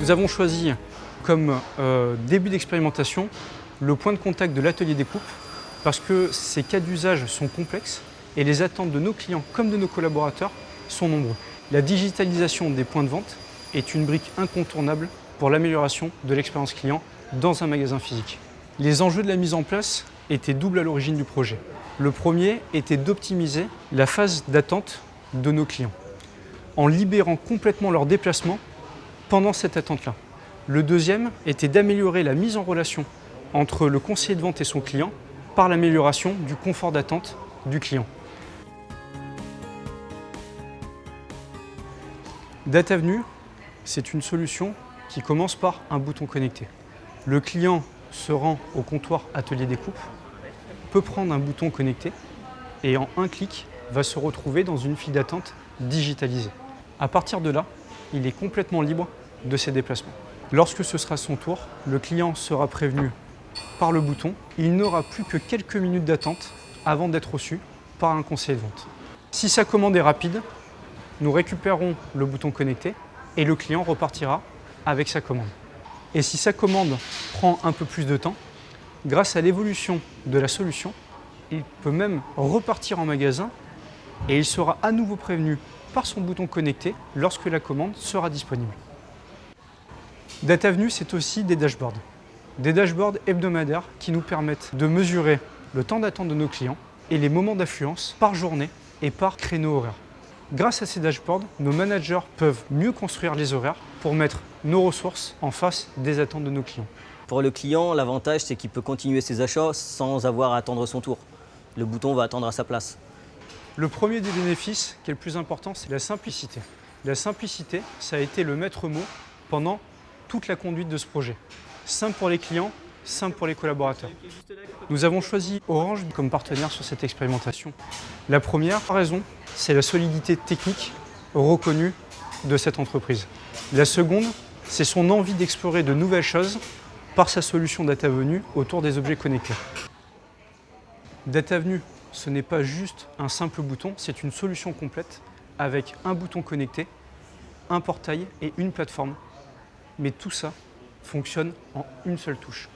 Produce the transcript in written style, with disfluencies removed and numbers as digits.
Nous avons choisi comme début d'expérimentation le point de contact de l'atelier découpe parce que ces cas d'usage sont complexes et les attentes de nos clients comme de nos collaborateurs sont nombreux. La digitalisation des points de vente est une brique incontournable pour l'amélioration de l'expérience client dans un magasin physique. Les enjeux de la mise en place étaient doubles à l'origine du projet. Le premier était d'optimiser la phase d'attente de nos clients en libérant complètement leur déplacement pendant cette attente-là. Le deuxième était d'améliorer la mise en relation entre le conseiller de vente et son client par l'amélioration du confort d'attente du client. DataVenue, c'est une solution qui commence par un bouton connecté. Le client se rend au comptoir atelier découpe, peut prendre un bouton connecté et en un clic va se retrouver dans une file d'attente digitalisée. À partir de là, il est complètement libre de ses déplacements. Lorsque ce sera son tour, le client sera prévenu par le bouton. Il n'aura plus que quelques minutes d'attente avant d'être reçu par un conseiller de vente. Si sa commande est rapide, nous récupérons le bouton connecté et le client repartira avec sa commande. Et si sa commande prend un peu plus de temps, grâce à l'évolution de la solution, il peut même repartir en magasin et il sera à nouveau prévenu par son bouton connecté lorsque la commande sera disponible. DataVenue, c'est aussi des dashboards. Des dashboards hebdomadaires qui nous permettent de mesurer le temps d'attente de nos clients et les moments d'affluence par journée et par créneau horaire. Grâce à ces dashboards, nos managers peuvent mieux construire les horaires pour mettre nos ressources en face des attentes de nos clients. Pour le client, l'avantage, c'est qu'il peut continuer ses achats sans avoir à attendre son tour. Le bouton va attendre à sa place. Le premier des bénéfices, qui est le plus important, c'est la simplicité. La simplicité, ça a été le maître mot pendant toute la conduite de ce projet. Simple pour les clients, simple pour les collaborateurs. Nous avons choisi Orange comme partenaire sur cette expérimentation. La première raison, c'est la solidité technique reconnue de cette entreprise. La seconde, c'est son envie d'explorer de nouvelles choses par sa solution DataVenue autour des objets connectés. DataVenue, ce n'est pas juste un simple bouton, c'est une solution complète avec un bouton connecté, un portail et une plateforme. Mais tout ça fonctionne en une seule touche.